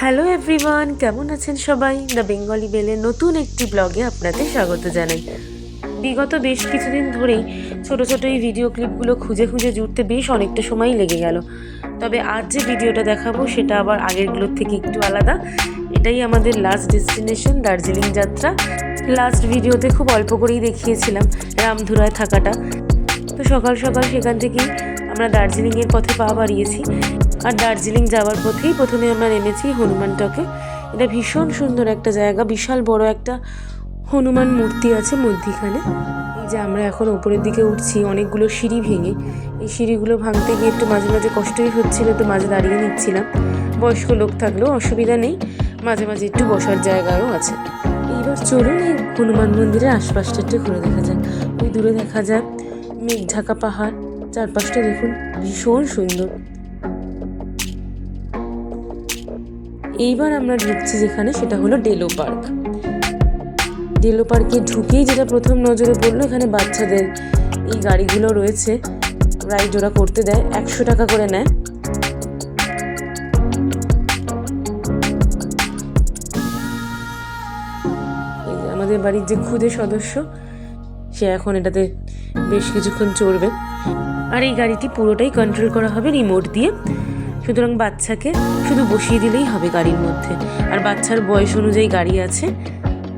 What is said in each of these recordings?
Hello everyone, কেমন আছেন সবাই? দ্য বেঙ্গলি বেলের নতুন একটি ব্লগে আপনাদের স্বাগত জানাই। বিগত বেশ কিছুদিন ধরেই ছোট ছোট এই ভিডিও ক্লিপগুলো খুঁজে খুঁজে জুড়তে বেশ অনেকটা সময়ই লেগে গেল। তবে আজ যে ভিডিওটা দেখাবো সেটা আবার আগেরগুলোর থেকে একটু আলাদা। এটাই আমাদের লাস্ট ডেস্টিনেশন, দার্জিলিং যাত্রা। লাস্ট ভিডিওতে খুব অল্প করেই দেখিয়েছিলাম রামধুরায় থাকাটা। তো সকাল সকাল সেখান থেকেই আমরা দার্জিলিংয়ের পথে পা বাড়িয়েছি। আর দার্জিলিং যাওয়ার পথেই প্রথমে আমরা নেমেছি হনুমান টকে। এটা ভীষণ সুন্দর একটা জায়গা, বিশাল বড় একটা হনুমান মূর্তি আছে মধ্যিখানে। এই যে আমরা এখন ওপরের দিকে উঠছি অনেকগুলো সিঁড়ি ভেঙে। এই সিঁড়িগুলো ভাঙতে গিয়ে একটু মাঝে মাঝে কষ্টই হচ্ছিল, তো মাঝে দাঁড়িয়ে নিচ্ছিলাম। বয়স্ক লোক থাকলেও অসুবিধা নেই, মাঝে মাঝে একটু বসার জায়গাও আছে। এইবার চলুন এই হনুমান মন্দিরের আশপাশটা একটু ঘুরে দেখা যাক। ওই দূরে দেখা যায় মেঘ ঢাকা পাহাড়, চারপাশটা দেখুন ভীষণ সুন্দর। এইবার আমরা ঢুকছি যেখানে, সেটা হলো ডেলো পার্ক। ডেলো পার্কে ঢুকেই যেটা প্রথম নজরে পড়লো, এখানে বাচ্চাদের এই গাড়িগুলো রয়েছে, রাইড ওরা করতে দেয়, 100 টাকা করে নেয়। এই যে আমাদের বাড়ির যে খুদে সদস্য, সে এখন এটাতে বেশ কিছুক্ষণ চড়বে। আর এই গাড়িটি পুরোটাই কন্ট্রোল করা হবে রিমোট দিয়ে, সুতরাং বাচ্চাকে শুধু বসিয়ে দিলেই হবে গাড়ির মধ্যে। আর বাচ্চার বয়স অনুযায়ী গাড়ি আছে,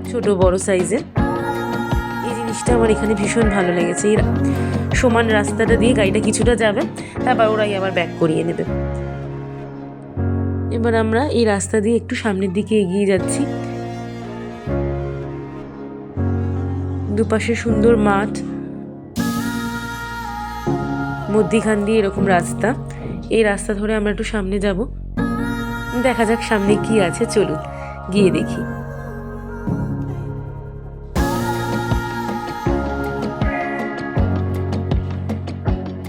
ছোট বড় সাইজের। এই জিনিসটা আমার এখানে ভীষণ ভালো লেগেছে। এই সমান রাস্তাটা দিয়ে গাড়িটা কিছুটা যাবে, তারপর ওরাই আবার ব্যাক করিয়ে নেবে। এবার আমরা এই রাস্তা দিয়ে একটু সামনের দিকে এগিয়ে যাচ্ছি। দুপাশে সুন্দর মাঠ, মধ্যিখান দিয়ে এরকম রাস্তা। এই রাস্তা ধরে আমরা একটু সামনে যাব, দেখা যাক সামনে কি আছে। চলুন গিয়ে দেখি।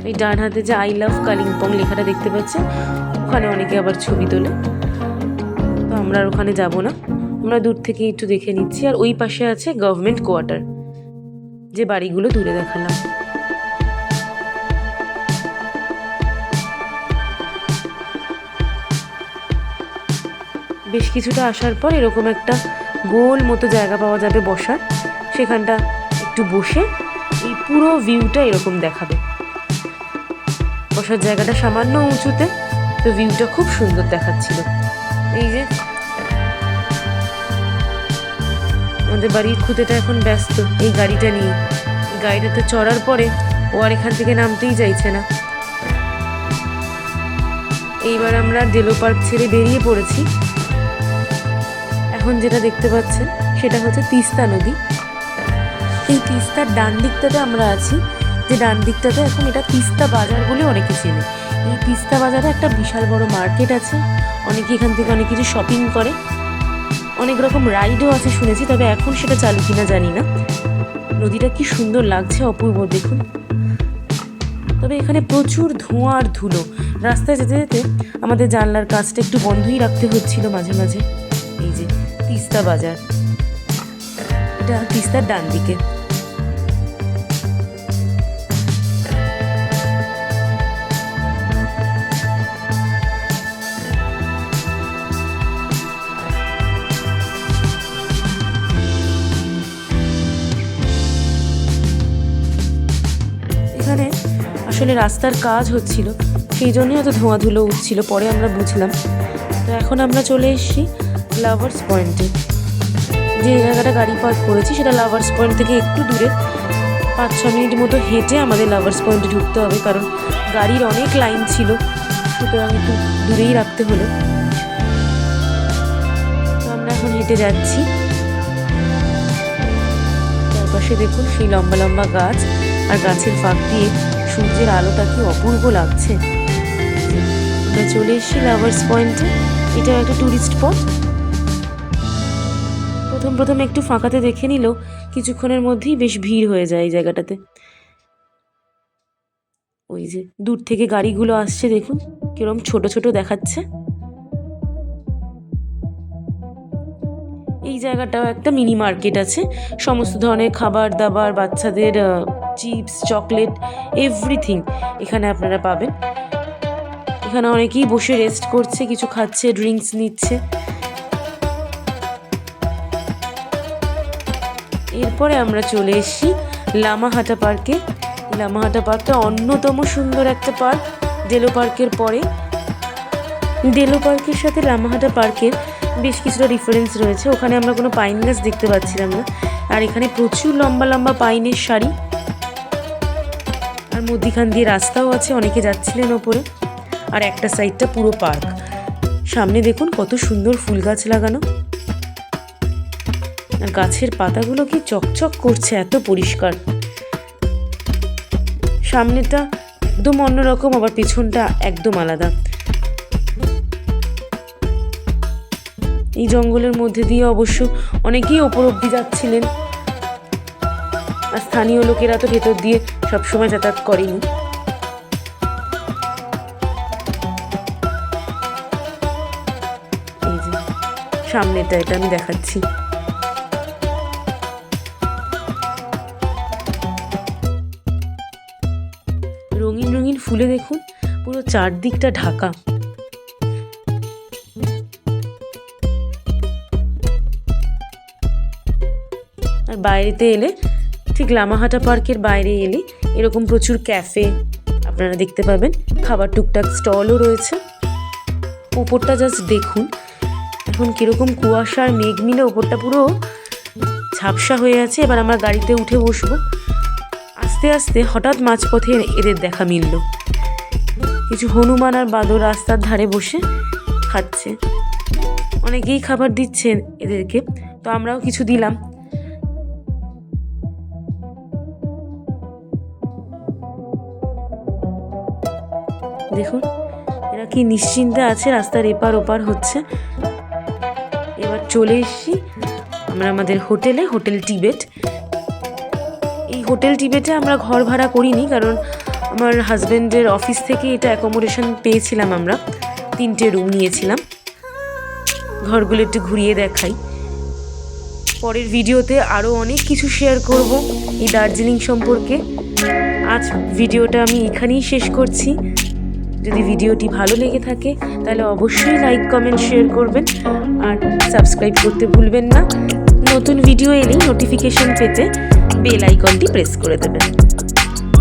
এই ডান হাতে যে আই লাভ কালিম্পং লেখাটা দেখতে পাচ্ছেন, ওখানে অনেকে আবার ছবি তোলে। তো আমরা আর ওখানে যাব না, আমরা দূর থেকে একটু দেখে নিচ্ছি। আর ওই পাশে আছে গভর্নমেন্ট কোয়ার্টার, যে বাড়িগুলো দূরে দেখালাম। বেশ কিছুটা আসার পর এরকম একটা গোল মতো জায়গা পাওয়া যাবে বসার। সেখানটা একটু বসে এই পুরো ভিউটা এরকম দেখাবে। বসার জায়গাটা সামান্য উঁচুতে, তো ভিউটা খুব সুন্দর দেখাচ্ছিল। এই যে আমাদের বাড়ির খুদেটা এখন ব্যস্ত এই গাড়িটা নিয়ে। গাড়িটাতে চড়ার পরে ও আর এখান থেকে নামতেই চাইছে না। এইবার আমরা ডেলো পার্ক ছেড়ে বেরিয়ে পড়েছি। এখন যেটা দেখতে পাচ্ছেন সেটা হচ্ছে তিস্তা নদী। এই তিস্তার ডান দিকটাতে আমরা আছি, যে ডান দিকটাতে এখন এটা তিস্তা বাজার বলে অনেকে চেনে। এই তিস্তা বাজারে একটা বিশাল বড় মার্কেট আছে, অনেকে এখান থেকে অনেক কিছু শপিং করে, অনেক রকম রাইডও আছে শুনেছি, তবে এখন সেটা চালু কিনা জানি না। নদীটা কি সুন্দর লাগছে, অপূর্ব দেখুন। তবে এখানে প্রচুর ধোঁয়া আর ধুলো। রাস্তায় যেতে যেতে আমাদের জানলার কাজটা একটু বন্ধই রাখতে হচ্ছিল মাঝে মাঝে। এই যে তিস্তা বাজার, এটা তিস্তার ডান দিকে। এখানে আসলে রাস্তার কাজ হচ্ছিল, সেই জন্যই হয়তো ধোঁয়া ধুলো উঠছিল, পরে আমরা বুঝলাম। তো এখন আমরা চলে এসেছি লাভার্স পয়েন্টে। যে জায়গাটা গাড়ি পার্ক করেছি সেটা লাভার্স পয়েন্ট থেকে একটু দূরে, 5-6 মিনিট মতো হেঁটে আমাদের লাভার্স পয়েন্টে ঢুকতে হবে, কারণ গাড়ির অনেক লাইন ছিল, সুতরাং একটু দূরেই রাখতে হলো। তো আমরা এখন হেঁটে যাচ্ছি। চারপাশে দেখুন সেই লম্বা লম্বা গাছ, আর গাছের ফাঁক দিয়ে সূর্যের আলোটা কি অপূর্ব লাগছে। আমরা চলে এসেছি লাভার্স পয়েন্টে। এটাও একটা ট্যুরিস্ট স্পট। প্রথম একটু ফাঁকাতে দেখে নিলেও কিছুক্ষণের মধ্যেই বেশ ভিড় হয়ে যায় এই জায়গাটাতে। ওই যে দূর থেকে গাড়িগুলো আসছে, দেখুন কিরকম ছোট ছোট দেখাচ্ছে। এই জায়গাটাও একটা মিনি মার্কেট আছে, সমস্ত ধরনের খাবার দাবার, বাচ্চাদের চিপস, চকলেট, এভরিথিং এখানে আপনারা পাবেন। এখানে অনেকেই বসে রেস্ট করছে, কিছু খাচ্ছে, ড্রিঙ্কস নিচ্ছে। এরপরে আমরা চলে এসেছি লামাহাটা পার্কে। লামাহাটা পার্কটা অন্যতম সুন্দর একটা পার্ক ডেলো পার্কের পরে। ডেলো পার্কের সাথে লামাহাটা পার্কের বেশ কিছুটা ডিফারেন্স রয়েছে। ওখানে আমরা কোনো পাইন গাছ দেখতে পাচ্ছিলাম না, আর এখানে প্রচুর লম্বা লম্বা পাইনের সারি, আর মধ্যিখান দিয়ে রাস্তাও আছে, অনেকে যাচ্ছিলেন ওপরে। আর একটা সাইডটা পুরো পার্ক। সামনে দেখুন কত সুন্দর ফুল গাছ লাগানো, আর গাছের পাতাগুলো কি চকচক করছে, এত পরিষ্কার। সামনেটা একদম অন্যরকম, আবার পেছনটা একদম আলাদা। এই জঙ্গলের মধ্যে দিয়ে অবশ্য অনেকেই ওপর অব্দি যাচ্ছিলেন, আর স্থানীয় লোকেরা তো ভেতর দিয়ে সবসময় যাতায়াত করেনি। এই যে সামনেটা, এটা আমি দেখাচ্ছি। রঙিন রঙিন ফুলে দেখুন পুরো চারদিকটা ঢাকা। আর বাইরেতে এলে, ঠিক লামাহাটা পার্কের বাইরে এলে এরকম প্রচুর ক্যাফে আপনারা দেখতে পাবেন, খাবার টুকটাক স্টলও রয়েছে। ওপরটা জাস্ট দেখুন এখন কীরকম কুয়াশা আর মেঘ মিলে ওপরটা পুরো ঝাপসা হয়ে আছে। এবার আমরা গাড়িতে উঠে বসবো। আস্তে আস্তে হঠাৎ মাঝপথে এদের দেখা মিলল। কিছু হনুমান আর বাদর রাস্তার ধারে বসে খাচ্ছে। অনেকেই খাবার দিচ্ছেন এদেরকে, তো আমরাও কিছু দিলাম। দেখুন এরা কি নিশ্চিন্তে আছে, রাস্তার এপার ওপার হচ্ছে। এবার চলে এসেছি আমরা আমাদের হোটেলে, হোটেল টিবেট। এই হোটেল টিবেটে আমরা ঘর ভাড়া করিনি, কারণ আমার হাজব্যান্ডের অফিস থেকে এটা অ্যাকোমোডেশন পেয়েছিলাম। আমরা 3টে রুম নিয়েছিলাম। ঘরগুলো একটু ঘুরিয়ে দেখাই। পরের ভিডিওতে আরও অনেক কিছু শেয়ার করব এই দার্জিলিং সম্পর্কে। আজ ভিডিওটা আমি এখানেই শেষ করছি। যদি ভিডিওটি ভালো লেগে থাকে তাহলে অবশ্যই লাইক, কমেন্ট, শেয়ার করবেন, আর সাবস্ক্রাইব করতে ভুলবেন না। নতুন ভিডিও এলেই নোটিফিকেশন পেতে বেল আইকনটি প্রেস করে দেবেন।